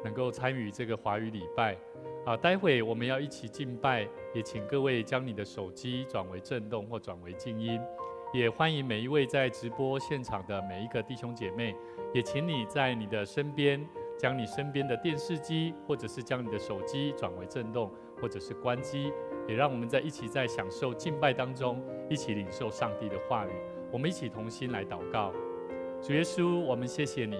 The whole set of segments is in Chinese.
能够参与这个华语礼拜。待会我们要一起敬拜，也请各位将你的手机转为震动或转为静音。也欢迎每一位在直播现场的每一个弟兄姐妹，也请你在你的身边，将你身边的电视机或者是将你的手机转为震动，或者是关机。也让我们一起在享受敬拜当中，一起领受上帝的话语。我们一起同心来祷告。主耶稣，我们谢谢你，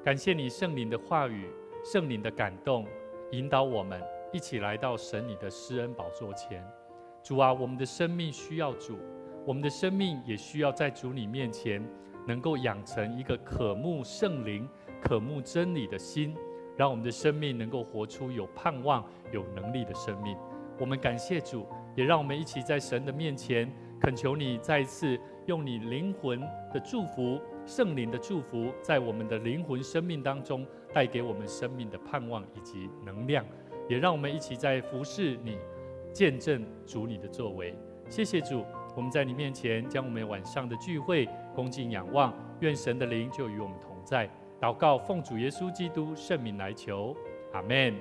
感谢你圣灵的话语，圣灵的感动，引导我们一起来到神你的施恩宝座前。主啊，我们的生命需要主，我们的生命也需要在主你面前能够养成一个渴慕圣灵、渴慕真理的心，让我们的生命能够活出有盼望、有能力的生命。我们感谢主，也让我们一起在神的面前恳求你再一次用你灵魂的祝福、圣灵的祝福，在我们的灵魂生命当中带给我们生命的盼望以及能量，也让我们一起在服侍你、见证主你的作为。谢谢主，我们在你面前将我们晚上的聚会恭敬仰望，愿神的灵就与我们同在。祷告奉主耶稣基督圣名来求，阿们。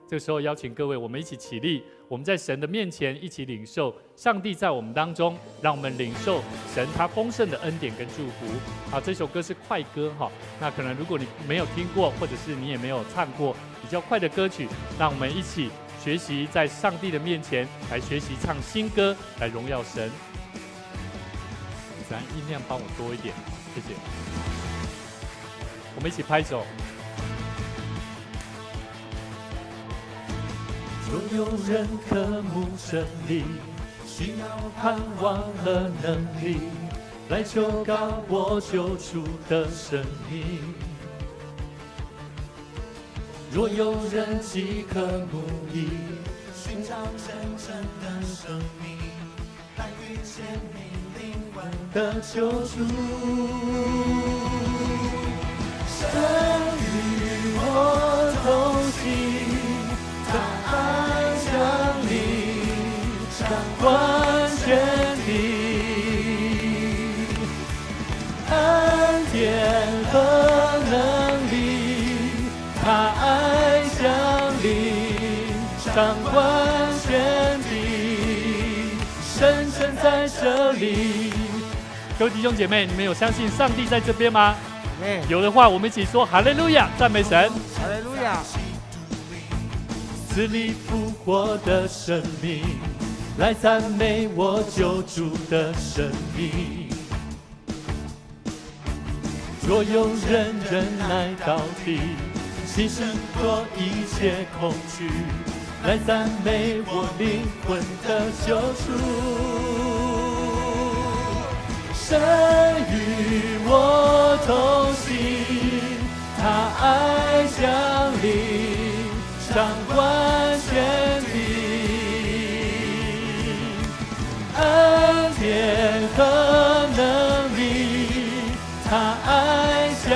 这个时候邀请各位，我们一起起立，我们在神的面前一起领受上帝在我们当中，让我们领受神他丰盛的恩典跟祝福。这首歌是快歌哈，那可能如果你没有听过，或者是你也没有唱过比较快的歌曲，让我们一起学习在上帝的面前来学习唱新歌，来荣耀神。咱音量帮我多一点，谢谢。我们一起拍手。若有人渴慕真理，需要盼望和能力，来求告我救主的生命。若有人饥渴慕义，寻找真正的生命，来遇见你灵魂的救主。神与我同行，他爱降临，掌管全地，恩典和能力，他爱降临，掌管全地，神正在这里。各位弟兄姐妹，你们有相信上帝在这边吗？有的话，我们一起说哈利路亚，赞美神，哈利路亚。死里复活的生命，来赞美我救主的生命。若有人忍耐到底，牺牲过一切恐惧，来赞美我灵魂的救主。神与我同行，他爱降临，掌管全地，恩典和能力，他爱降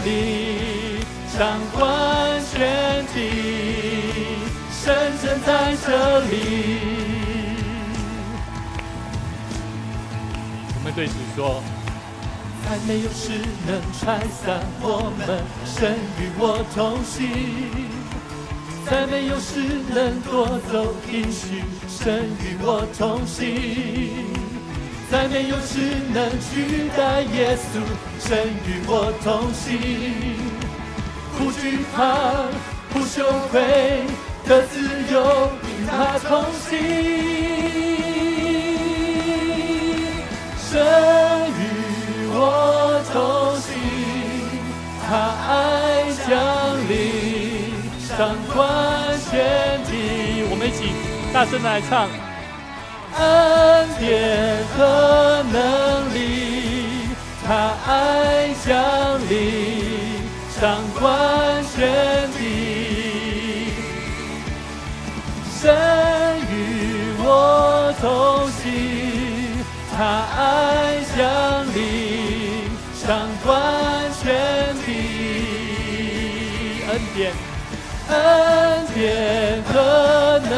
临，掌管全地，神正在这里。我们对主说，再没有事能拆散我们，神与我同行。再没有事能夺走应许，神与我同行。再没有事能取代耶稣，神与我同行。不惧怕，不羞愧的自由，与他同行。神与我同行，他爱降临，掌管全地。我们一起大声的来唱。恩典和能力，他爱降临，掌管全地。神与我同行，他爱降临，掌管全地。恩典和能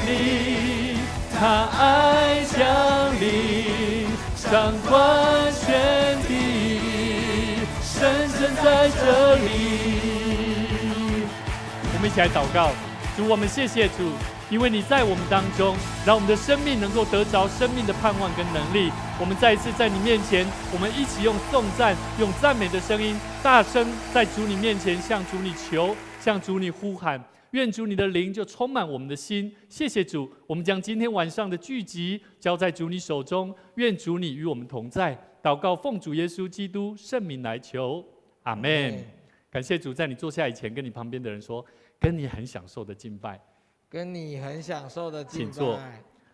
力，他爱降临，掌管全地，神正在这里。我们一起来祷告。主，我们谢谢主，因为你在我们当中，让我们的生命能够得着生命的盼望跟能力。我们再一次在你面前，我们一起用颂赞、用赞美的声音，大声在主你面前向主你求，向主你呼喊。愿主你的灵就充满我们的心。谢谢主，我们将今天晚上的聚集交在主你手中。愿主你与我们同在。祷告奉主耶稣基督圣名来求，阿们。感谢主，在你坐下以前，跟你旁边的人说，跟你很享受的敬拜，跟你很享受的敬拜。请坐。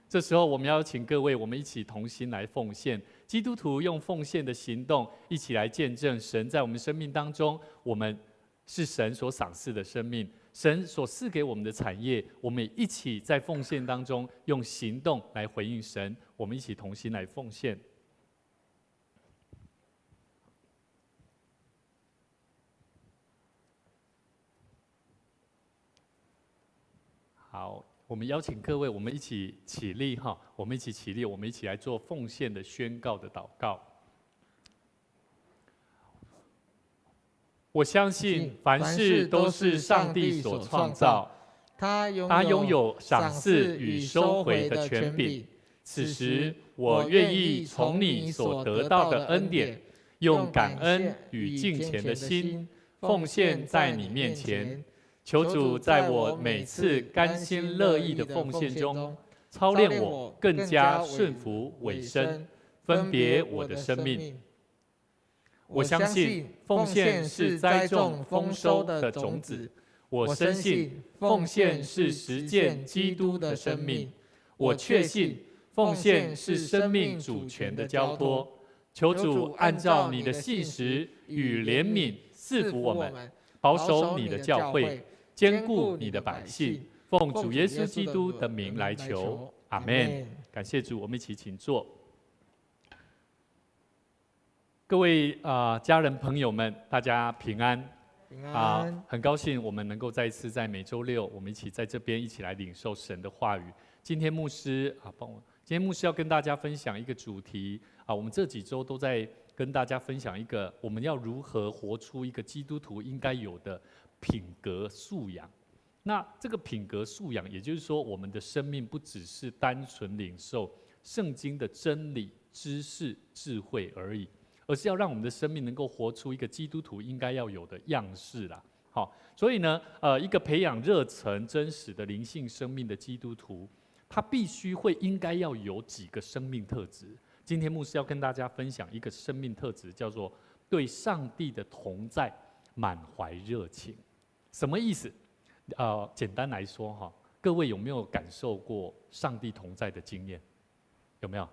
这时候，我们邀请各位，我们一起同心来奉献。基督徒用奉献的行动，一起来见证神在我们生命当中，我们是神所赏赐的生命。神所赐给我们的产业，我们一起在奉献当中用行动来回应神。我们一起同心来奉献。好，我们邀请各位，我们一起起立哈，我们一起起立，我们一起来做奉献的宣告的祷告。我相信凡事都是上帝所创造，他拥有赏赐与收回的权柄。此时，我愿意从你所得到的恩典，用感恩与敬虔的心，奉献在你面前。求主在我每次甘心乐意的奉献中，操练我更加顺服委身，分别我的生命。我相信奉献是栽种丰收的种子，我深信奉献是实践基督的生命，我确信奉献是生命主权的交托。求主按照你的信实与怜悯赐福我们，保守你的教会，坚固你的百姓。奉主耶稣基督的名来求，阿们。感谢主，我们一起请坐。各位家人朋友们，大家平安。平安。很高兴我们能够再一次在每周六，我们一起在这边一起来领受神的话语。今天牧师今天牧师要跟大家分享一个主题我们这几周都在跟大家分享一个，我们要如何活出一个基督徒应该有的品格素养。那这个品格素养，也就是说，我们的生命不只是单纯领受圣经的真理、知识、智慧而已。而是要让我们的生命能够活出一个基督徒应该要有的样式啦。好，所以呢，一个培养热忱、真实的灵性生命的基督徒，他必须应该要有几个生命特质。今天牧师要跟大家分享一个生命特质，叫做对上帝的同在满怀热情。什么意思？简单来说各位有没有感受过上帝同在的经验？有没有？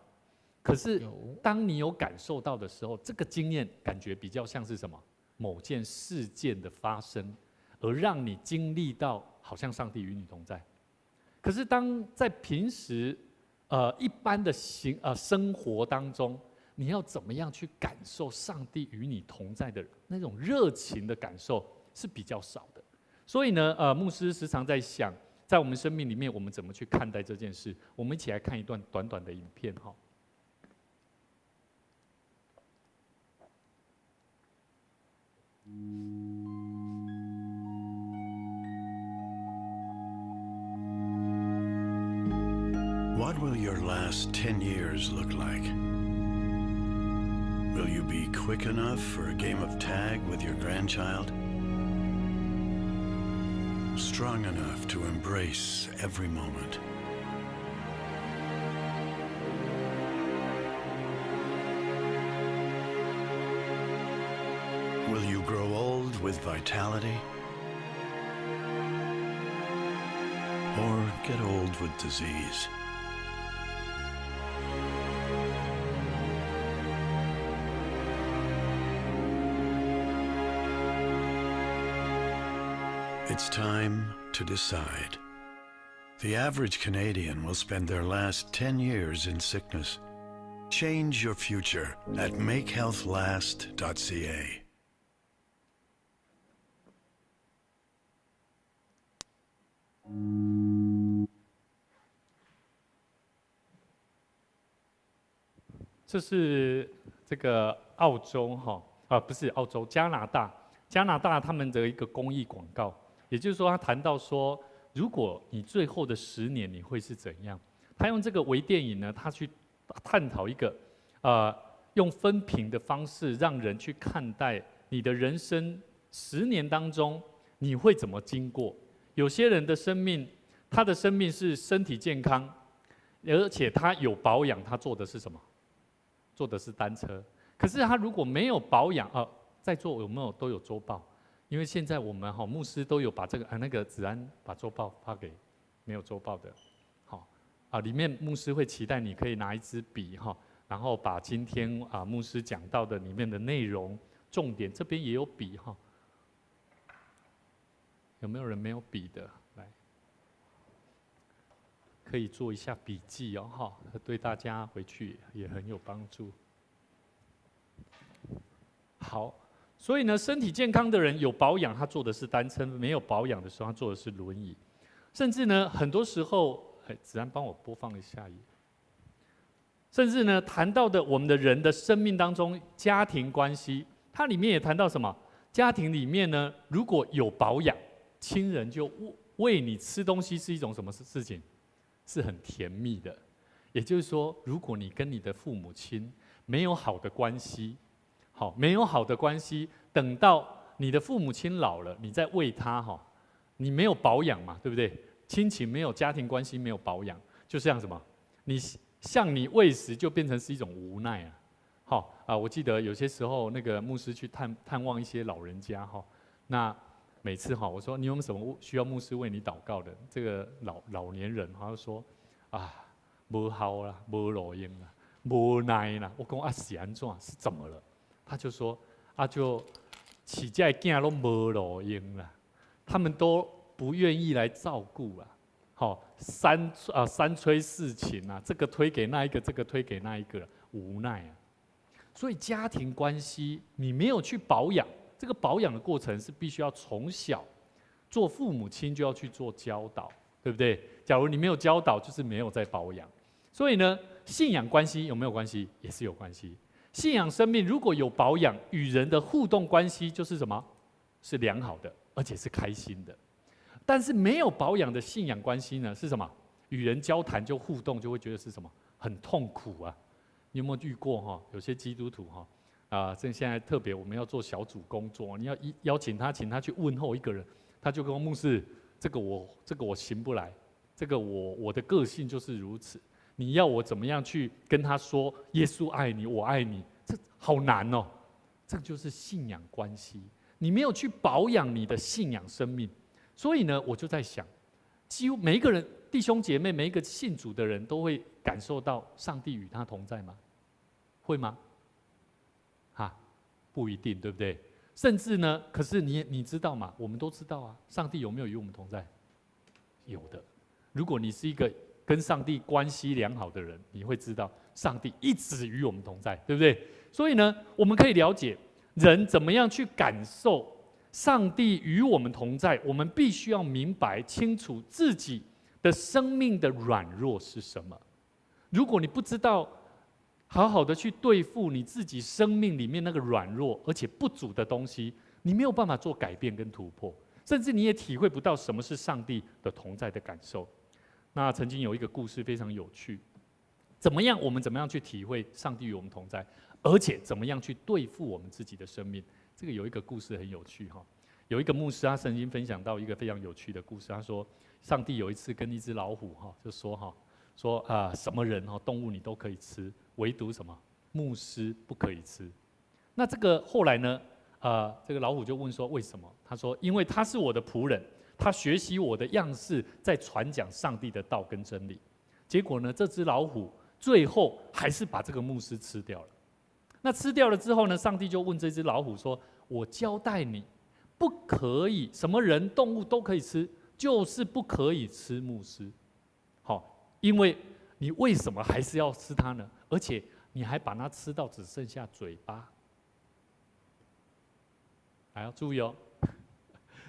可是，当你有感受到的时候，这个经验感觉比较像是什么？某件事件的发生，而让你经历到好像上帝与你同在。可是，当在平时一般的生活当中，你要怎么样去感受上帝与你同在的那种热情的感受是比较少的。所以呢，牧师时常在想，在我们生命里面，我们怎么去看待这件事？我们一起来看一段短短的影片哈。What will your last 10 years look like? Will you be quick enough for a game of tag with your grandchild? Strong enough to embrace every moment? Will you grow old with vitality? Or get old with disease? It's time to decide. The average Canadian will spend their last 10 years in sickness. Change your future at makehealthlast.ca. 这是这个澳洲不是澳洲，加拿大他们的一个公益广告。也就是说，他谈到说，如果你最后的10年你会是怎样？他用这个微电影呢，他去探讨一个用分屏的方式，让人去看待你的人生10年当中你会怎么经过。有些人的生命，他的生命是身体健康，而且他有保养，他做的是什么？做的是单车。可是他如果没有保养，在座有没有都有周报？因为现在我们牧师都有把这个那个子安把周报发给没有周报的，里面牧师会期待你可以拿一支笔然后把今天牧师讲到的里面的内容重点，这边也有笔有没有人没有笔的？来，可以做一下笔记对大家回去也很有帮助。好，所以呢，身体健康的人有保养，他坐的是单车；没有保养的时候，他坐的是轮椅。甚至呢，很多时候，子安帮我播放一下。甚至呢，谈到的我们的人的生命当中，家庭关系，它里面也谈到什么？家庭里面呢，如果有保养，亲人就喂你吃东西，是一种什么事情？是很甜蜜的。也就是说，如果你跟你的父母亲没有好的关系，没有好的关系，等到你的父母亲老了，你再喂他你没有保养嘛，对不对？亲情没有，家庭关系没有保养，就像什么？你向你喂食，就变成是一种无奈我记得有些时候，那个牧师去探望一些老人家那每次我说你有没有什么需要牧师为你祷告的？这个老年人他就说没好啦，没路用啦，没耐啦。我说是安怎？是怎么了？他就说就起这囝都没路用啦，他们都不愿意来照顾啦。三催四请这个推给那一个，这个推给那一个，无奈所以家庭关系你没有去保养，这个保养的过程是必须要从小做父母亲就要去做教导，对不对？假如你没有教导，就是没有在保养。所以呢，信仰关系有没有关系？也是有关系。信仰生命如果有保养，与人的互动关系就是什么？是良好的，而且是开心的。但是没有保养的信仰关系呢，是什么？与人交谈就互动，就会觉得是什么？很痛苦啊！你有没有遇过有些基督徒现在特别我们要做小组工作，你要邀请他，请他去问候一个人，他就跟牧师，这个我行不来，这个我的个性就是如此。你要我怎么样去跟他说耶稣爱你，我爱你？这好难哦！这就是信仰关系，你没有去保养你的信仰生命。所以呢，我就在想，几乎每一个人弟兄姐妹，每一个信主的人都会感受到上帝与他同在吗？会吗？不一定，对不对？甚至呢，可是你知道吗？我们都知道上帝有没有与我们同在？有的。如果你是一个跟上帝关系良好的人，你会知道上帝一直与我们同在，对不对？所以呢，我们可以了解人怎么样去感受上帝与我们同在，我们必须要明白清楚自己的生命的软弱是什么。如果你不知道好好的去对付你自己生命里面那个软弱而且不足的东西，你没有办法做改变跟突破，甚至你也体会不到什么是上帝的同在的感受。那曾经有一个故事非常有趣，我们怎么样去体会上帝与我们同在，而且怎么样去对付我们自己的生命。这个有一个故事很有趣有一个牧师他曾经分享到一个非常有趣的故事，他说上帝有一次跟一只老虎就说什么人动物你都可以吃，唯独什么牧师不可以吃。那这个后来呢这个老虎就问说为什么？他说因为他是我的仆人，他学习我的样式，在传讲上帝的道跟真理。结果呢，这只老虎最后还是把这个牧师吃掉了。那吃掉了之后呢，上帝就问这只老虎说：“我交代你，不可以什么人动物都可以吃，就是不可以吃牧师。因为你为什么还是要吃它呢？而且你还把它吃到只剩下嘴巴。”还要注意哦。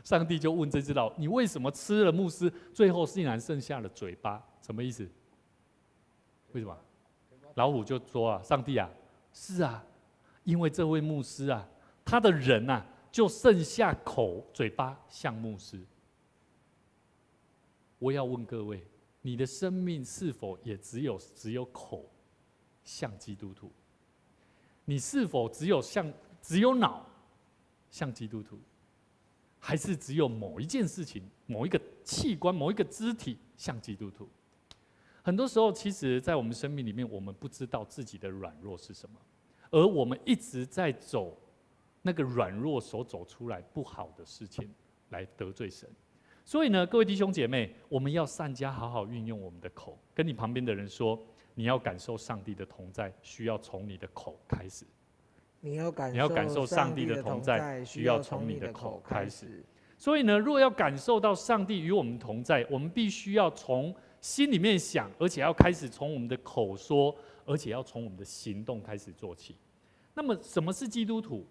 上帝就问这只老虎：“你为什么吃了牧师，最后竟然剩下了嘴巴？什么意思？为什么？”老虎就说上帝是因为这位牧师他的人就剩下嘴巴像牧师。我也要问各位，你的生命是否也只有口像基督徒？你是否只有脑像基督徒？还是只有某一件事情、某一个器官、某一个肢体像基督徒？很多时候，其实在我们生命里面，我们不知道自己的软弱是什么，而我们一直在走那个软弱所走出来不好的事情，来得罪神。所以呢，各位弟兄姐妹，我们要善加好好运用我们的口。跟你旁边的人说，你要感受上帝的同在，需要从你的口开始。你要感受上帝的同在，需要从你的口开始。所以呢，若要感受到上帝与我们同在，我们必须要从心里面想，而且要开始从我们的口说，而且要从我们的行动开始做起。那么，什么是基督徒？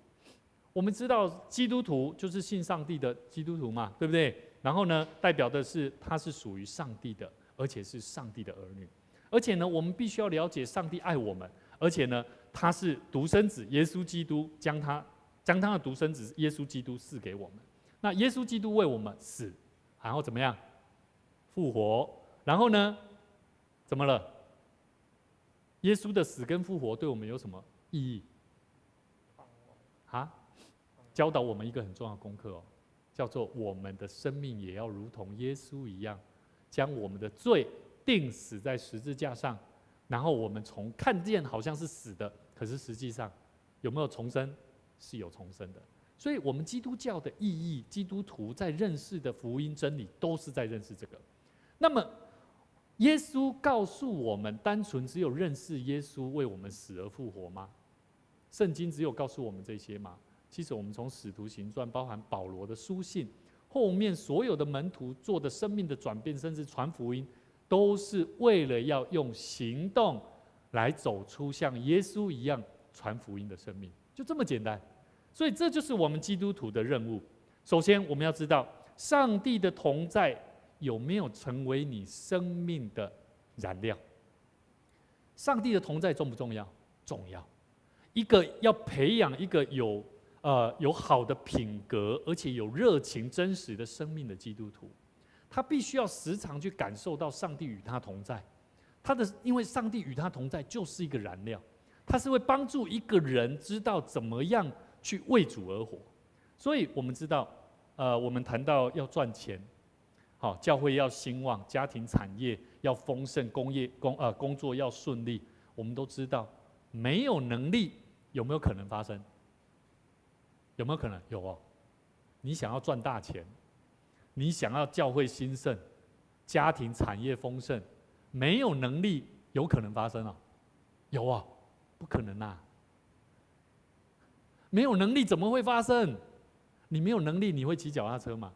我们知道，基督徒就是信上帝的基督徒嘛，对不对？然后呢，代表的是他是属于上帝的，而且是上帝的儿女。而且呢，我们必须要了解上帝爱我们，而且呢，他是独生子耶稣基督将他的独生子耶稣基督赐给我们。那耶稣基督为我们死，然后怎么样？复活。然后呢，怎么了？耶稣的死跟复活对我们有什么意义？啊？教导我们一个很重要的功课哦，叫做我们的生命也要如同耶稣一样，将我们的罪钉死在十字架上，然后我们从看见好像是死的，可是实际上有没有重生？是有重生的。所以我们基督教的意义，基督徒在认识的福音真理，都是在认识这个。那么，耶稣告诉我们，单纯只有认识耶稣为我们死而复活吗？圣经只有告诉我们这些吗？其实我们从使徒行传，包含保罗的书信，后面所有的门徒做的生命的转变，甚至传福音，都是为了要用行动来走出像耶稣一样传福音的生命，就这么简单。所以这就是我们基督徒的任务。首先，我们要知道上帝的同在有没有成为你生命的燃料？上帝的同在重不重要？重要。一个要培养一个有好的品格，而且有热情、真实的生命的基督徒，他必须要时常去感受到上帝与他同在。因为上帝与他同在就是一个燃料，他是会帮助一个人知道怎么样去为主而活。所以我们知道，我们谈到要赚钱，好，教会要兴旺，家庭产业要丰盛，工作要顺利，我们都知道，没有能力有没有可能发生？有没有可能？有哦。你想要赚大钱，你想要教会兴盛，家庭产业丰盛，没有能力有可能发生哦？有啊，不可能啊。没有能力怎么会发生？你没有能力，你会骑脚踏车吗？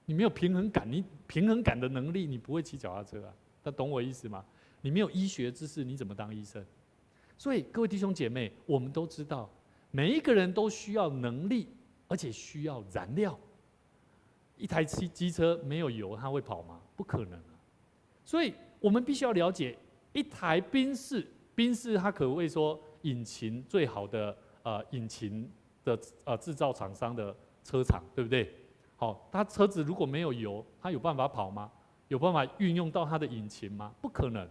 你没有平衡感，你平衡感的能力，你不会骑脚踏车啊。他懂我意思吗？你没有医学知识，你怎么当医生？所以各位弟兄姐妹，我们都知道，每一个人都需要能力，而且需要燃料。一台机车没有油，它会跑吗？不可能啊。所以我们必须要了解，一台宾士它可谓说引擎最好的引擎的制造厂商的车厂，对不对？好，它车子如果没有油，它有办法跑吗？有办法运用到它的引擎吗？不可能。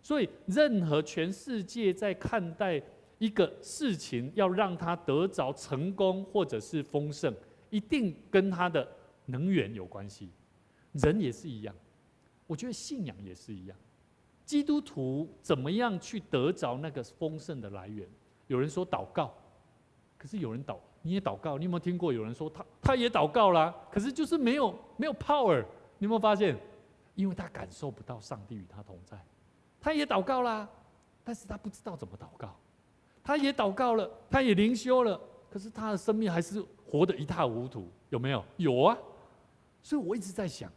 所以，任何全世界在看待一个事情，要让它得着成功或者是丰盛，一定跟它的能源有关系。人也是一样，我觉得信仰也是一样。基督徒怎么样去得着那个丰盛的来源？有人说祷告，可是有人你也祷告，你有没有听过有人说他也祷告啦，可是就是没有 power？ 你有没有发现？因为他感受不到上帝与他同在。他也祷告啦，但是他不知道怎么祷告。他也祷告了，他也灵修了，可是他的生命还是活得一塌糊涂，有没有？有啊。所以我一直在想，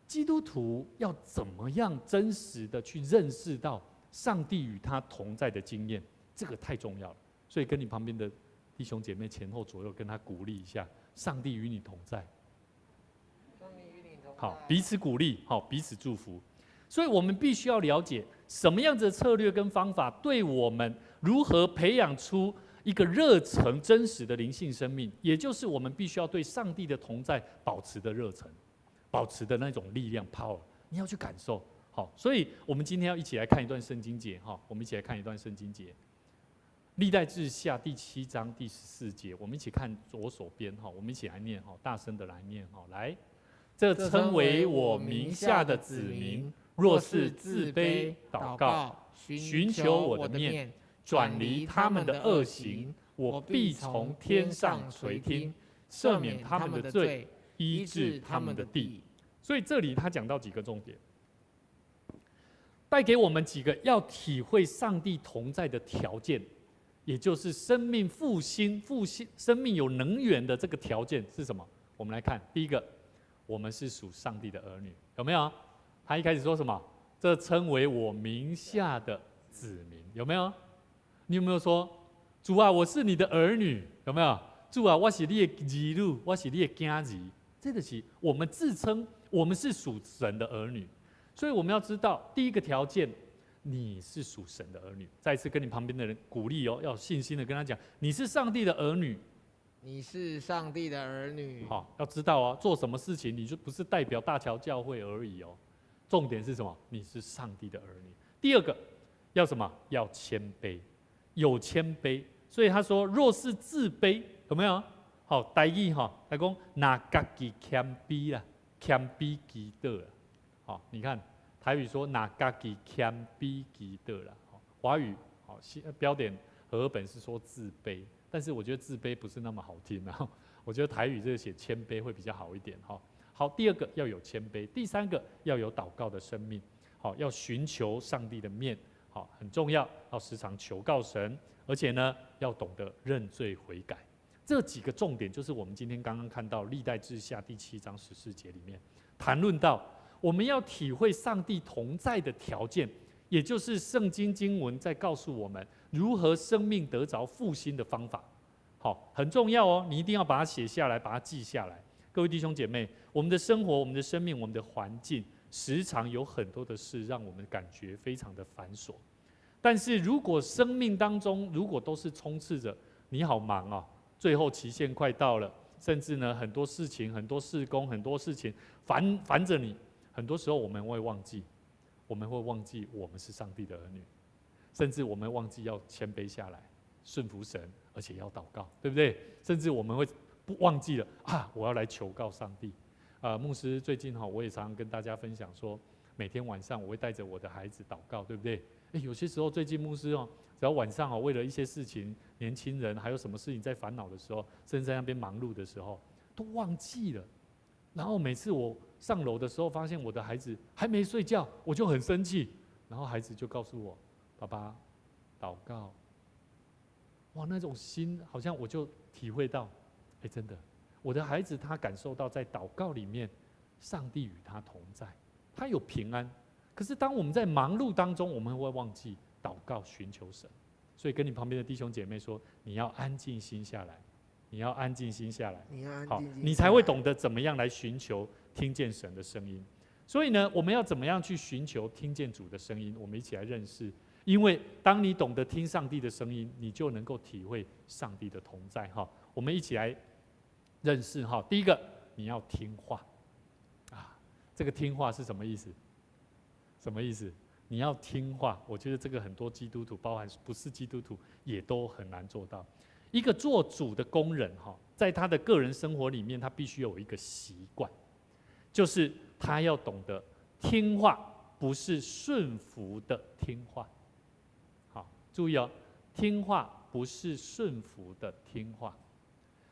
基督徒要怎么样真实的去认识到上帝与他同在的经验，这个太重要了。所以跟你旁边的弟兄姐妹前后左右跟他鼓励一下，上帝与你同在。好，彼此鼓励，好，彼此祝福。所以我们必须要了解什么样子的策略跟方法，对我们如何培养出一个热忱真实的灵性生命，也就是我们必须要对上帝的同在保持的热忱。保持的那种力量 power， 你要去感受。好，所以我们今天要一起来看一段圣经节哈，我们一起来看一段圣经节。历代志下第7章第14节，我们一起看左手边哈，我们一起来念哈，大声的来念哈，来，这称为我名下的子民，若是自卑祷告，寻求我的面，转离他们的恶行，我必从天上垂听，赦免他们的罪，医治他们的地。所以这里他讲到几个重点，带给我们几个要体会上帝同在的条件。也就是生命复兴、生命有能源的这个条件是什么？我们来看，第一个，我们是属上帝的儿女，有没有？他一开始说什么？这称为我名下的子民，有没有？你有没有说，主啊，我是你的儿女，有没有？主啊，我是你的儿女，我是你的家人。这个是我们自称我们是属神的儿女，所以我们要知道第一个条件。你是属神的儿女，再一次跟你旁边的人鼓励哦，要有信心的跟他讲，你是上帝的儿女，你是上帝的儿女。好，要知道哦，做什么事情你就不是代表大桥教会而已哦，重点是什么？你是上帝的儿女。第二个要什么？要谦卑，有谦卑。所以他说，若是自卑，有没有？好，台语哈，他讲拿家己谦卑啦，谦卑基督啦。好，你看。台语说拿家己谦卑基督啦，华语好标点和合本是说自卑，但是我觉得自卑不是那么好听啊。我觉得台语这个写谦卑会比较好一点哈。好，第二个要有谦卑，第三个要有祷告的生命，好，要寻求上帝的面，好，很重要，要时常求告神，而且呢要懂得认罪悔改。这几个重点就是我们今天刚刚看到历代志下第7章14节里面谈论到。我们要体会上帝同在的条件，也就是圣经经文在告诉我们如何生命得着复兴的方法。好，很重要哦，你一定要把它写下来，把它记下来。各位弟兄姐妹，我们的生活、我们的生命、我们的环境，时常有很多的事让我们感觉非常的繁琐。但是如果生命当中如果都是充斥着你好忙哦，最后期限快到了，甚至呢很多事情、很多事工、很多事情烦着你。很多时候我们会忘记我们是上帝的儿女，甚至我们忘记要谦卑下来，顺服神，而且要祷告，对不对？甚至我们会忘记了我要来求告上帝。牧师最近我也常常跟大家分享说，每天晚上我会带着我的孩子祷告，对不对？有些时候最近牧师只要晚上为了一些事情，年轻人还有什么事情在烦恼的时候，甚至在那边忙碌的时候，都忘记了。然后每次我上楼的时候，发现我的孩子还没睡觉，我就很生气。然后孩子就告诉我：“爸爸，祷告。”哇，那种心好像我就体会到，真的，我的孩子他感受到在祷告里面，上帝与他同在，他有平安。可是当我们在忙碌当中，我们会忘记祷告、寻求神。所以跟你旁边的弟兄姐妹说，你要安静心下来。你要安静心下来，好，你才会懂得怎么样来寻求听见神的声音。所以呢，我们要怎么样去寻求听见主的声音？我们一起来认识。因为当你懂得听上帝的声音，你就能够体会上帝的同在。我们一起来认识。第一个，你要听话。这个听话是什么意思？什么意思？你要听话。我觉得这个很多基督徒，包含不是基督徒，也都很难做到。一个做主的工人在他的个人生活里面，他必须有一个习惯，就是他要懂得听话，不是顺服的听话。好，注意哦，听话不是顺服的听话，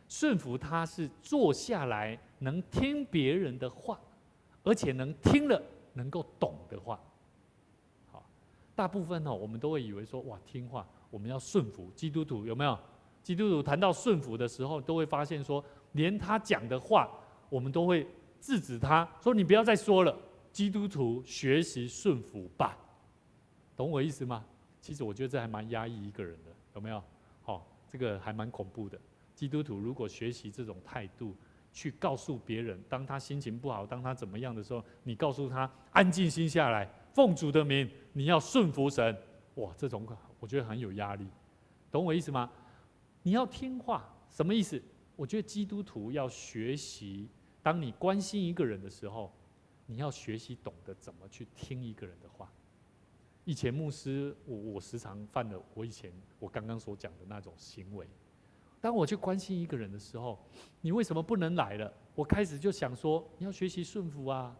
顺服他是坐下来能听别人的话，而且能听了能够懂的话。好，大部分我们都会以为说，哇，听话我们要顺服。基督徒有没有？基督徒谈到顺服的时候，都会发现说，连他讲的话，我们都会制止他，说你不要再说了。基督徒学习顺服吧，懂我意思吗？其实我觉得这还蛮压抑一个人的，有没有？这个还蛮恐怖的。基督徒如果学习这种态度，去告诉别人，当他心情不好，当他怎么样的时候，你告诉他安静心下来，奉主的名，你要顺服神。哇，这种我觉得很有压力，懂我意思吗？你要听话，什么意思？我觉得基督徒要学习，当你关心一个人的时候，你要学习懂得怎么去听一个人的话。以前牧师，我时常犯了我刚刚所讲的那种行为。当我去关心一个人的时候，你为什么不能来了？我开始就想说，你要学习顺服啊，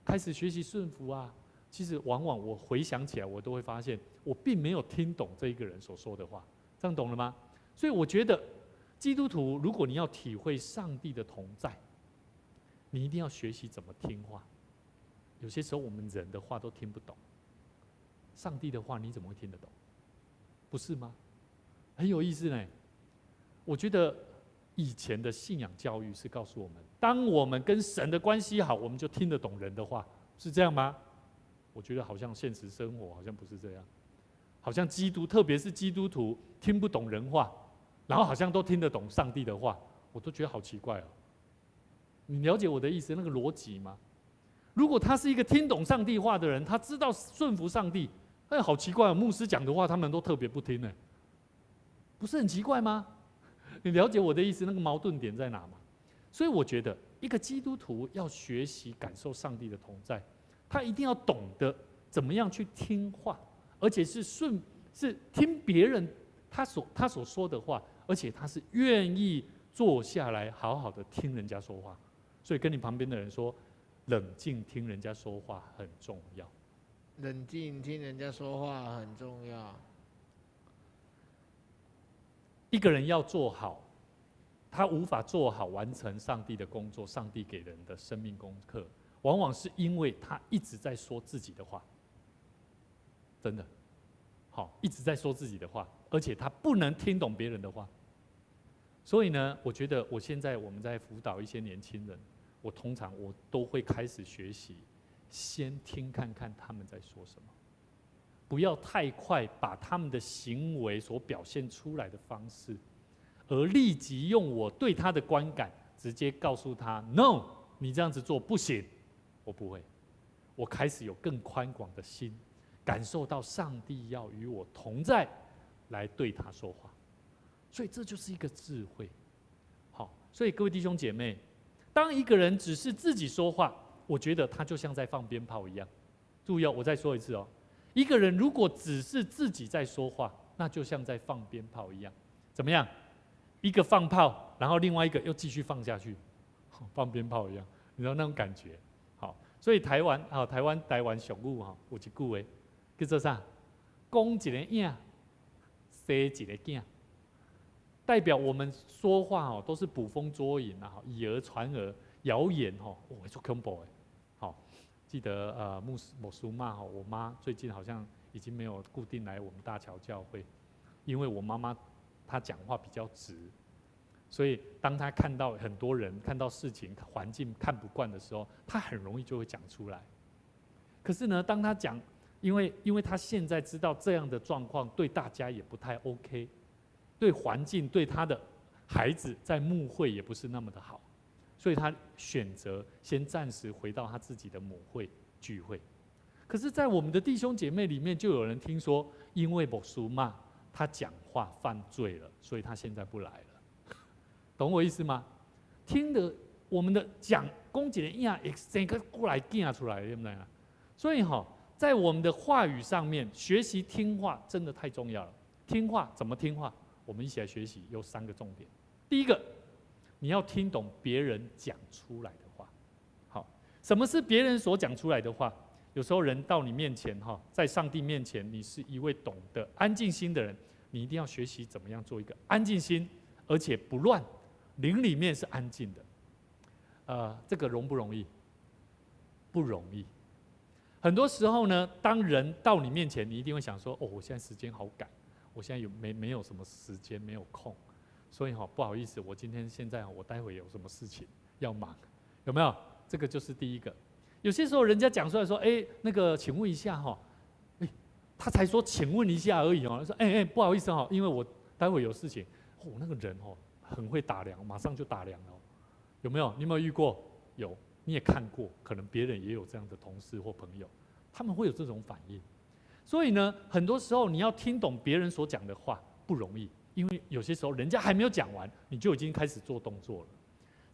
开始学习顺服啊。其实往往我回想起来，我都会发现，我并没有听懂这一个人所说的话。这样懂了吗？所以我觉得，基督徒如果你要体会上帝的同在，你一定要学习怎么听话。有些时候我们人的话都听不懂，上帝的话你怎么会听得懂？不是吗？很有意思呢。我觉得以前的信仰教育是告诉我们，当我们跟神的关系好，我们就听得懂人的话，是这样吗？我觉得好像现实生活好像不是这样，好像特别是基督徒听不懂人话，然后好像都听得懂上帝的话，我都觉得好奇怪哦。你了解我的意思，那个逻辑吗？如果他是一个听懂上帝话的人，他知道顺服上帝，好奇怪哦，牧师讲的话他们都特别不听呢，不是很奇怪吗？你了解我的意思，那个矛盾点在哪吗？所以我觉得一个基督徒要学习感受上帝的同在，他一定要懂得怎么样去听话，而且是听别人他所说的话，而且他是愿意坐下来好好的听人家说话。所以跟你旁边的人说，冷静听人家说话很重要。冷静听人家说话很重要。一个人要做好，他无法做好完成上帝的工作，上帝给人的生命功课，往往是因为他一直在说自己的话。真的，好，一直在说自己的话，而且他不能听懂别人的话。所以呢，我觉得我们在辅导一些年轻人，我通常都会开始学习，先听看看他们在说什么，不要太快把他们的行为所表现出来的方式，而立即用我对他的观感直接告诉他 ：“No， 你这样子做不行。”我不会，我开始有更宽广的心，感受到上帝要与我同在，来对他说话。所以这就是一个智慧。好，所以各位弟兄姐妹，当一个人只是自己说话，我觉得他就像在放鞭炮一样。注意哦，我再说一次哦，一个人如果只是自己在说话，那就像在放鞭炮一样。怎么样？一个放炮，然后另外一个又继续放下去，放鞭炮一样，你知道那种感觉。好，所以台湾俗语哈，有一句话叫做啥？讲一个影，生一个囝。代表我们说话哦，都是捕风捉影啊，以讹传讹，谣言哦，会做恐怖的。好，记得某书骂哈，我妈最近好像已经没有固定来我们大桥教会，因为我妈妈她讲话比较直，所以当她看到很多人、看到事情、环境看不惯的时候，她很容易就会讲出来。可是呢，当她讲，因为她现在知道这样的状况对大家也不太 OK。对环境，对他的孩子在牧会也不是那么的好，所以他选择先暂时回到他自己的母会聚会。可是，在我们的弟兄姐妹里面，就有人听说，因为某书骂他讲话犯罪了，所以他现在不来了。懂我意思吗？听的我们的讲公姐的样，整个过来讲出来，对不对啊？所以在我们的话语上面，学习听话真的太重要了。听话怎么听话？我们一起来学习，有3个重点。第一个，你要听懂别人讲出来的话。好，什么是别人所讲出来的话？有时候人到你面前在上帝面前，你是一位懂得安静心的人，你一定要学习怎么样做一个安静心，而且不乱，灵里面是安静的。这个容不容易？不容易。很多时候呢，当人到你面前，你一定会想说：“哦，我现在时间好赶。”我现在没有什么时间，没有空，所以不好意思，我现在我待会有什么事情要忙，有没有？这个就是第一个。有些时候人家讲出来说，那个请问一下他才说请问一下而已哦，说不好意思因为我待会有事情，那个人很会打量，马上就打量了，有没有？你有没有遇过？有，你也看过，可能别人也有这样的同事或朋友，他们会有这种反应。所以呢，很多时候你要听懂别人所讲的话不容易，因为有些时候人家还没有讲完，你就已经开始做动作了。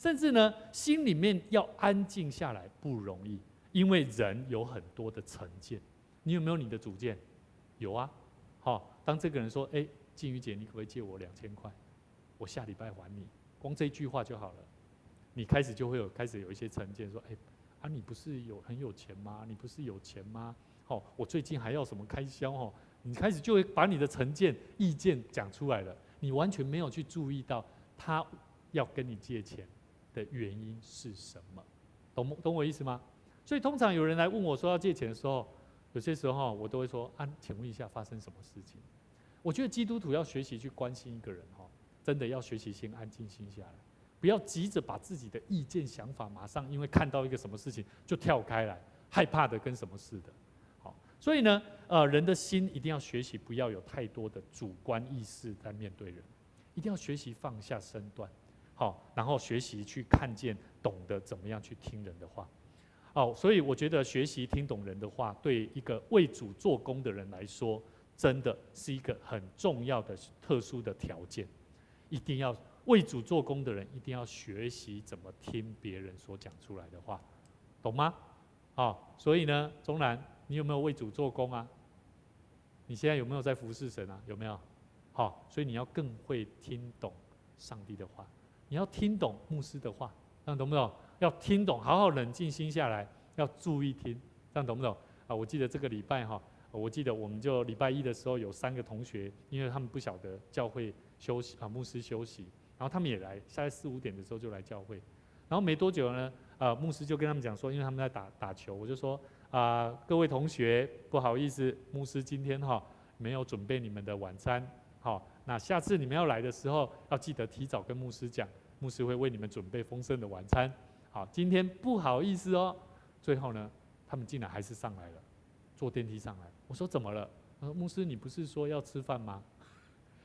甚至呢，心里面要安静下来不容易，因为人有很多的成见。你有没有你的主见？有啊。好，当这个人说：“哎，静瑜姐，你可不可以借我2000块？我下礼拜还你。”光这一句话就好了，你就会开始有一些成见，说：“哎，啊，你不是很有钱吗？你不是有钱吗？我最近还要什么开销？你开始就会把你的成见、意见讲出来了。你完全没有去注意到他要跟你借钱的原因是什么，懂我意思吗？所以通常有人来问我说要借钱的时候，有些时候我都会说：“请问一下发生什么事情？”我觉得基督徒要学习去关心一个人真的要学习先安静心下来，不要急着把自己的意见想法马上因为看到一个什么事情就跳开来，害怕的跟什么似的。所以呢，人的心一定要学习，不要有太多的主观意识在面对人，一定要学习放下身段，然后学习去看见、懂得怎么样去听人的话。所以我觉得学习听懂人的话，对一个为主做工的人来说，真的是一个很重要的、特殊的条件。一定要为主做工的人，一定要学习怎么听别人所讲出来的话，懂吗？所以呢，宗然，你有没有为主做工啊？你现在有没有在服侍神啊？有没有？所以你要更会听懂上帝的话，你要听懂牧师的话，这样懂不懂？要听懂，好好冷静心下来，要注意听，这样懂不懂？我记得这个礼拜我记得我们就礼拜一的时候有3个同学，因为他们不晓得教会休息牧师休息，然后他们也来，下来4、5点的时候就来教会，然后没多久呢，牧师就跟他们讲说，因为他们在打球，我就说各位同学，不好意思，牧师今天没有准备你们的晚餐，那下次你们要来的时候，要记得提早跟牧师讲，牧师会为你们准备丰盛的晚餐。今天不好意思哦。最后呢，他们竟然还是上来了，坐电梯上来。我说怎么了？他说牧师，你不是说要吃饭吗？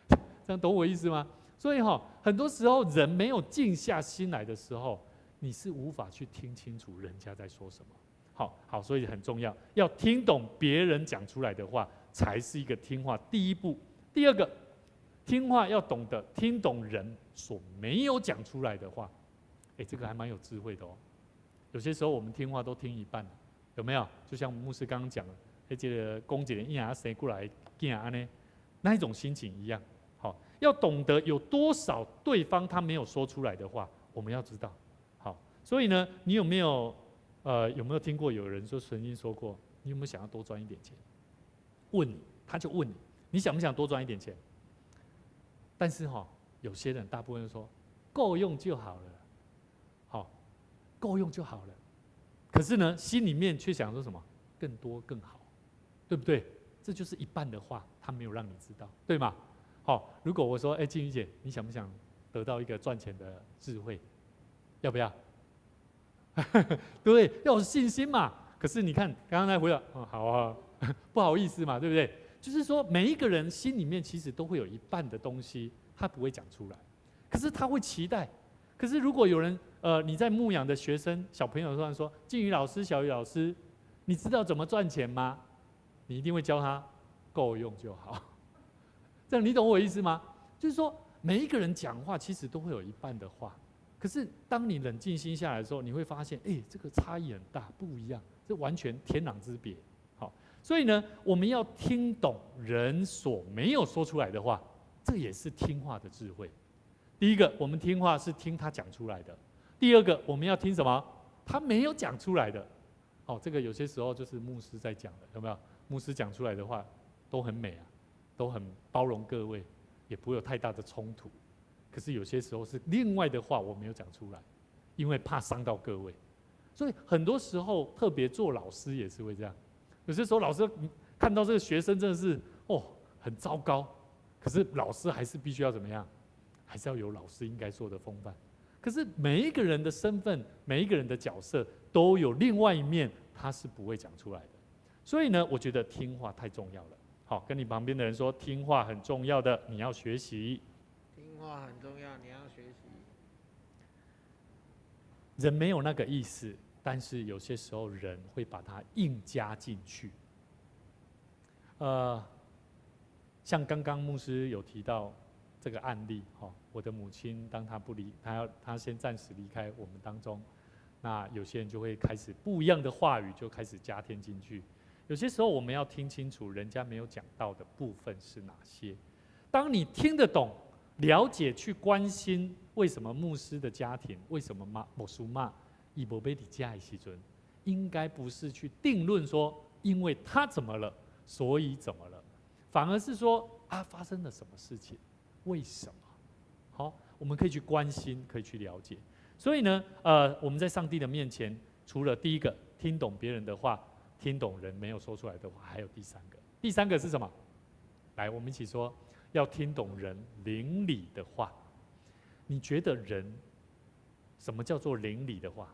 这样懂我意思吗？所以很多时候人没有静下心来的时候，你是无法去听清楚人家在说什么。好，所以很重要，要听懂别人讲出来的话，才是一个听话第一步。第二个，听话要懂得听懂人所没有讲出来的话。这个还蛮有智慧的哦。有些时候我们听话都听一半了，有没有？就像牧师刚刚讲的，这个公姐一样生过来，囝安呢，那一种心情一样。要懂得有多少对方他没有说出来的话，我们要知道。所以呢，你有没有听过有人曾经说过，你有没有想要多赚一点钱？问你，他就问你，你想不想多赚一点钱？但是有些人大部分说够用就好了。够用就好了。可是呢，心里面却想说什么？更多更好，对不对？这就是一半的话，他没有让你知道，对吗？如果我说，静瑜姐，你想不想得到一个赚钱的智慧？要不要？对，要有信心嘛。可是你看，刚刚那回答，好啊，不好意思嘛，对不对？就是说，每一个人心里面其实都会有一半的东西，他不会讲出来，可是他会期待。可是如果有人，你在牧养的学生小朋友突然说，静瑜老师、小瑜老师，你知道怎么赚钱吗？你一定会教他，够用就好。这样你懂我意思吗？就是说，每一个人讲话其实都会有一半的话，可是当你冷静心下来的时候，你会发现，这个差异很大，不一样，这完全天壤之别。所以呢，我们要听懂人所没有说出来的话，这也是听话的智慧。第一个，我们听话是听他讲出来的；第二个，我们要听什么？他没有讲出来的。这个有些时候就是牧师在讲的，有没有？牧师讲出来的话都很美啊，都很包容各位，也不会有太大的冲突。可是有些时候是另外的话我没有讲出来，因为怕伤到各位。所以很多时候，特别做老师也是会这样。有些时候老师看到这个学生真的是很糟糕，可是老师还是必须要怎么样？还是要有老师应该做的风范。可是每一个人的身份，每一个人的角色，都有另外一面，他是不会讲出来的。所以呢，我觉得听话太重要了。好，跟你旁边的人说，听话很重要的，你要学习。听话很重要，你要学习。人没有那个意思，但是有些时候人会把它硬加进去。像刚刚牧师有提到，这个案例，我的母亲当她先暂时离开我们当中，那有些人就会开始不一样的话语就开始加添进去。有些时候我们要听清楚人家没有讲到的部分是哪些。当你听得懂、了解、去关心为什么牧师的家庭，为什么牧师妈以无被你家的时阵，应该不是去定论说因为他怎么了，所以怎么了，反而是说发生了什么事情，为什么？好，我们可以去关心，可以去了解。所以呢，我们在上帝的面前，除了第一个听懂别人的话，听懂人没有说出来的话，还有第三个。第三个是什么？来，我们一起说，要听懂人灵里的话。你觉得人什么叫做灵里的话？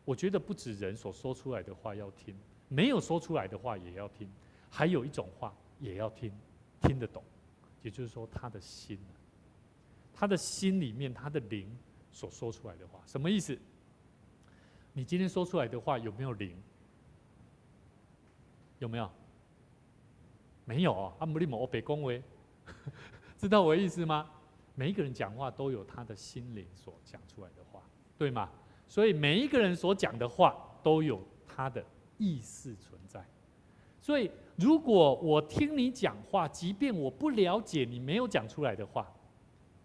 我觉得不止人所说出来的话要听，没有说出来的话也要听，还有一种话也要听，听得懂。也就是说，他的心，他的心里面，他的灵所说出来的话，什么意思？你今天说出来的话有没有灵？有没有？没有啊！你没白讲话，知道我的意思吗？每一个人讲话都有他的心灵所讲出来的话，对吗？所以每一个人所讲的话都有他的意思存在。所以，如果我听你讲话，即便我不了解你没有讲出来的话，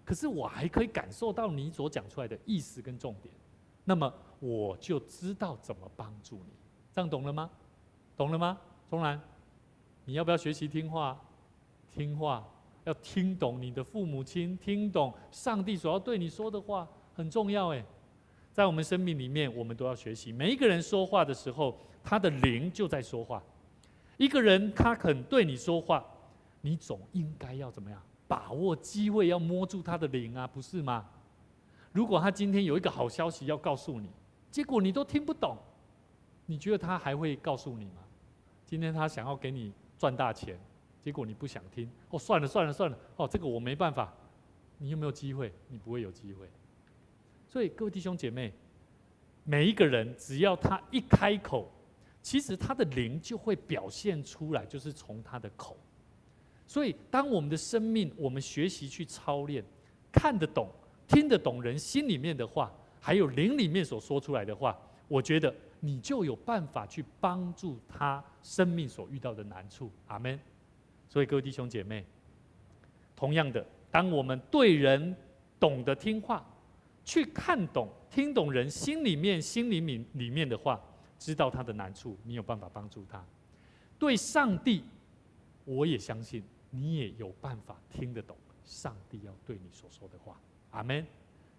可是我还可以感受到你所讲出来的意思跟重点，那么我就知道怎么帮助你。这样懂了吗？懂了吗？钟兰，你要不要学习听话？听话，要听懂你的父母亲，听懂上帝所要对你说的话，很重要哎。在我们生命里面，我们都要学习。每一个人说话的时候，他的灵就在说话。一个人他肯对你说话，你总应该要怎么样？把握机会，要摸住他的灵啊，不是吗？如果他今天有一个好消息要告诉你，结果你都听不懂，你觉得他还会告诉你吗？今天他想要给你赚大钱，结果你不想听，算了，这个我没办法。你有没有机会？你不会有机会。所以各位弟兄姐妹，每一个人只要他一开口，其实他的灵就会表现出来，就是从他的口。所以当我们的生命，我们学习去操练，看得懂、听得懂人心里面的话，还有灵里面所说出来的话，我觉得你就有办法去帮助他生命所遇到的难处。阿们。所以各位弟兄姐妹，同样的，当我们对人懂得听话，去看懂、听懂人心里面的话，知道他的难处，你有办法帮助他。对上帝，我也相信你也有办法听得懂上帝要对你所说的话。阿们。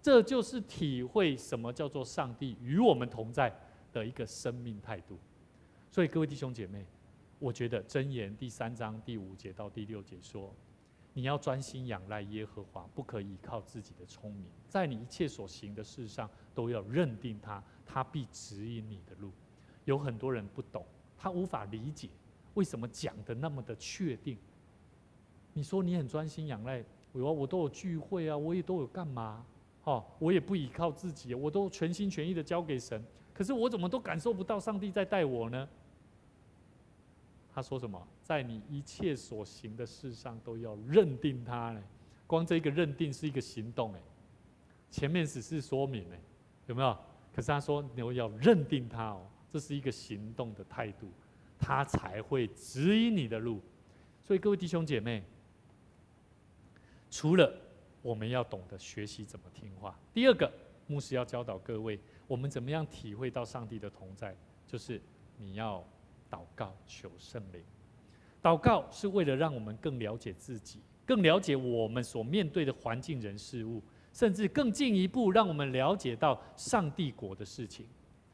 这就是体会什么叫做上帝与我们同在的一个生命态度。所以各位弟兄姐妹，我觉得箴言第3章第5节到第6节说，你要专心仰赖耶和华，不可依靠自己的聪明，在你一切所行的事上都要认定他，他必指引你的路。有很多人不懂，他无法理解为什么讲的那么的确定。你说你很专心仰赖，我都有聚会啊，我也都有干嘛？我也不依靠自己，我都全心全意的交给神，可是我怎么都感受不到上帝在带我呢？他说什么？在你一切所行的事上都要认定他呢？光这个认定是一个行动哎，前面只是说明哎，有没有？可是他说你要认定他哦，这是一个行动的态度，他才会指引你的路。所以各位弟兄姐妹，除了我们要懂得学习怎么听话，第二个，牧师要教导各位，我们怎么样体会到上帝的同在，就是你要祷告求圣灵。祷告是为了让我们更了解自己，更了解我们所面对的环境人事物，甚至更进一步让我们了解到上帝国的事情。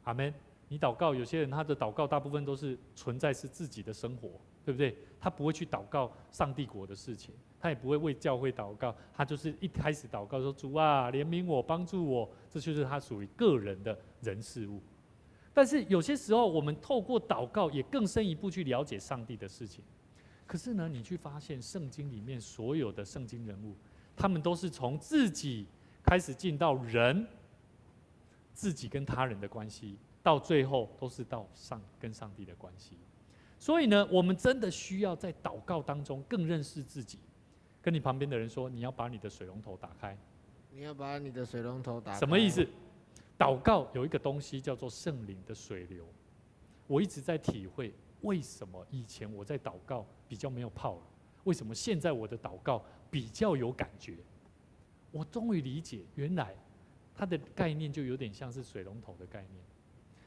阿们。你祷告，有些人他的祷告大部分都是存在是自己的生活，对不对？他不会去祷告上帝国的事情，他也不会为教会祷告，他就是一开始祷告说主啊怜悯我，帮助我，这就是他属于个人的人事物。但是有些时候我们透过祷告也更深一步去了解上帝的事情。可是呢，你去发现圣经里面所有的圣经人物，他们都是从自己开始进到人，自己跟他人的关系，到最后都是到跟上帝的关系。所以呢，我们真的需要在祷告当中更认识自己，跟你旁边的人说，你要把你的水龙头打开。你要把你的水龙头打开。什么意思？祷告有一个东西叫做圣灵的水流。我一直在体会，为什么以前我在祷告比较没有泡了，为什么现在我的祷告比较有感觉？我终于理解，原来它的概念就有点像是水龙头的概念。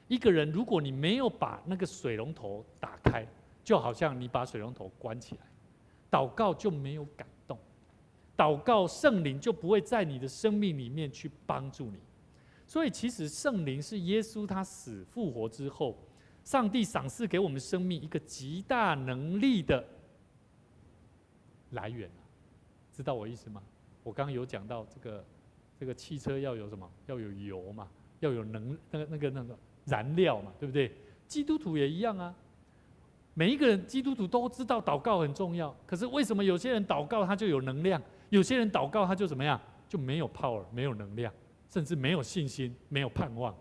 一个人如果你没有把那个水龙头打开，就好像你把水龙头关起来，祷告就没有感动，祷告圣灵就不会在你的生命里面去帮助你。所以其实圣灵是耶稣他死复活之后，上帝赏赐给我们生命一个极大能力的来源，知道我意思吗？我刚刚有讲到这个汽车要有什么？要有油嘛，要有那个燃料嘛，对不对？基督徒也一样啊。每一个人基督徒都知道祷告很重要，可是为什么有些人祷告他就有能量，有些人祷告他就怎么样，就没有 power， 没有能量，甚至没有信心，没有盼望，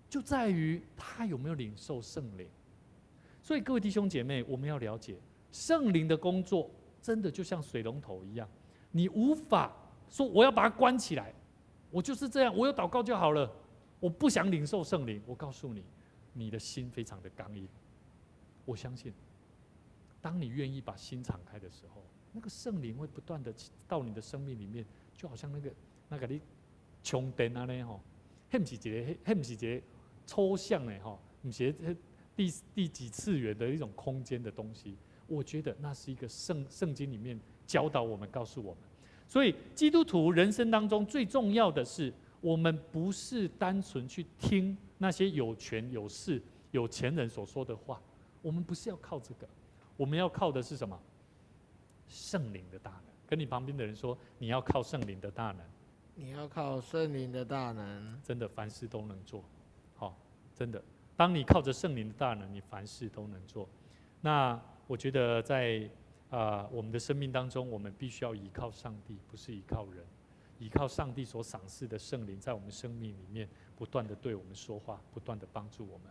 就在于他有没有领受圣灵。所以各位弟兄姐妹，我们要了解圣灵的工作真的就像水龙头一样，你无法说我要把它关起来，我就是这样，我有祷告就好了，我不想领受圣灵。我告诉你，你的心非常的刚硬。我相信，当你愿意把心敞开的时候，那个圣灵会不断的到你的生命里面，就好像那个你充电啊呢吼，那不是一个抽象的吼，不是第几次元的一种空间的东西。我觉得那是一个圣经里面教导我们、告诉我们。所以基督徒人生当中最重要的是，我们不是单纯去听那些有权有势、有钱人所说的话。我们不是要靠这个，我们要靠的是什么？圣灵的大能。跟你旁边的人说，你要靠圣灵的大能。你要靠圣灵的大能，真的凡事都能做。好，真的，当你靠着圣灵的大能，你凡事都能做。那我觉得在我们的生命当中，我们必须要依靠上帝，不是依靠人，依靠上帝所赏赐的圣灵，在我们生命里面不断的对我们说话，不断的帮助我们。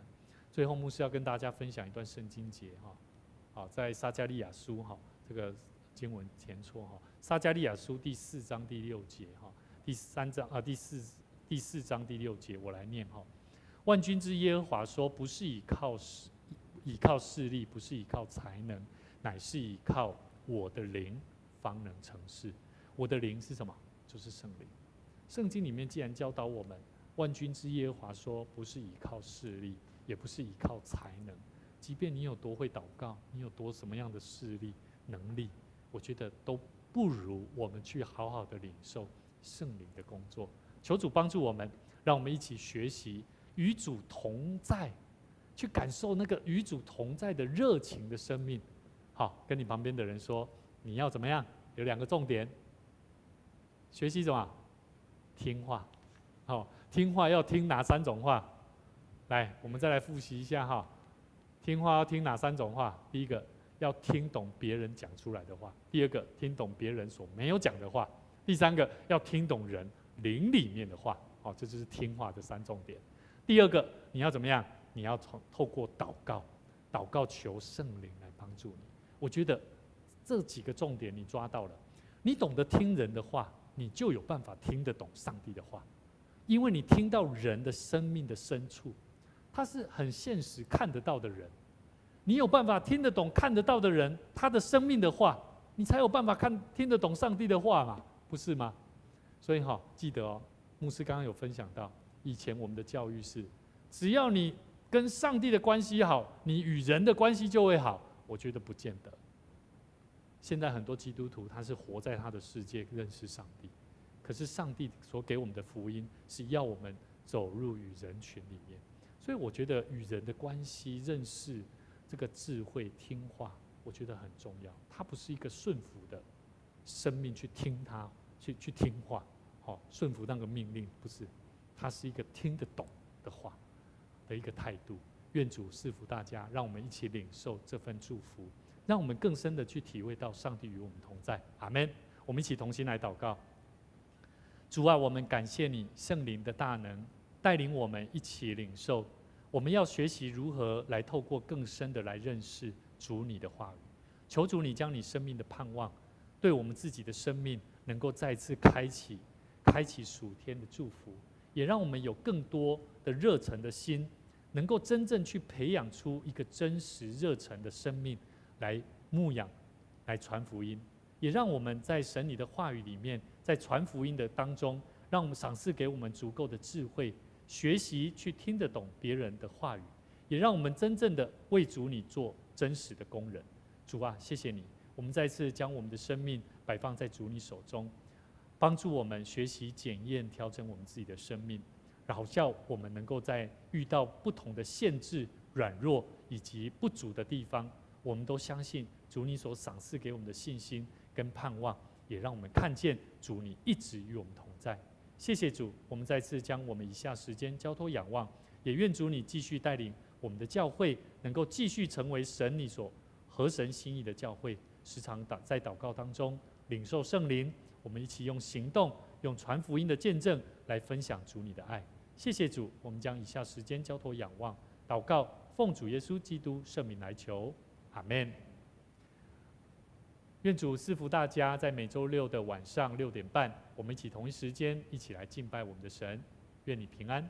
最后，牧师要跟大家分享一段圣经节哈，好，在撒迦利亚书哈，这个经文填错哈，撒迦利亚书第4章第6节哈，第4章第6节，我来念哈。万军之耶和华说：“不是依靠势力，不是依靠才能，乃是依靠我的灵，方能成事。”我的灵是什么？就是圣灵。圣经里面既然教导我们，万军之耶和华说，不是依靠势力，也不是依靠才能，即便你有多会祷告，你有多什么样的势力能力，我觉得都不如我们去好好的领受圣灵的工作。求主帮助我们，让我们一起学习与主同在，去感受那个与主同在的热情的生命。好，跟你旁边的人说，你要怎么样？有2个重点，学习什么？听话。好，听话要听哪3种话？来，我们再来复习一下哈。听话要听哪3种话？第一个，要听懂别人讲出来的话；第二个，听懂别人所没有讲的话；第三个，要听懂人灵里面的话。好，这就是听话的3重点。第二个，你要怎么样？你要透过祷告求圣灵来帮助你。我觉得这几个重点你抓到了，你懂得听人的话，你就有办法听得懂上帝的话，因为你听到人的生命的深处。他是很现实看得到的人，你有办法听得懂看得到的人他的生命的话，你才有办法听得懂上帝的话嘛，不是吗？所以记得哦，牧师刚刚有分享到，以前我们的教育是，只要你跟上帝的关系好，你与人的关系就会好。我觉得不见得。现在很多基督徒他是活在他的世界认识上帝，可是上帝所给我们的福音是要我们走入与人群里面。所以我觉得与人的关系、认识这个智慧、听话，我觉得很重要。它不是一个顺服的生命去听他，去听话，顺服那个命令，不是，它是一个听得懂的话的一个态度。愿主赐福大家，让我们一起领受这份祝福，让我们更深的去体会到上帝与我们同在。阿们。我们一起同心来祷告。主啊，我们感谢你圣灵的大能，带领我们一起领受。我们要学习如何来透过更深的来认识主你的话语。求主你将你生命的盼望对我们自己的生命能够再次开启属天的祝福，也让我们有更多的热忱的心，能够真正去培养出一个真实热忱的生命来牧养，来传福音。也让我们在神你的话语里面，在传福音的当中，让我们赏赐给我们足够的智慧，学习去听得懂别人的话语，也让我们真正的为主你做真实的工人。主啊，谢谢你，我们再次将我们的生命摆放在主你手中，帮助我们学习检验调整我们自己的生命，然后叫我们能够在遇到不同的限制、软弱以及不足的地方，我们都相信主你所赏赐给我们的信心跟盼望，也让我们看见主你一直与我们同在。谢谢主，我们再次将我们以下时间交托仰望，也愿主你继续带领我们的教会，能够继续成为神你所合神心意的教会，时常在祷告当中领受圣灵，我们一起用行动，用传福音的见证来分享主你的爱。谢谢主，我们将以下时间交托仰望、祷告，奉主耶稣基督圣名来求，阿们。愿主赐福大家，在每周六的晚上6点半，我们一起同一时间一起来敬拜我们的神。愿你平安。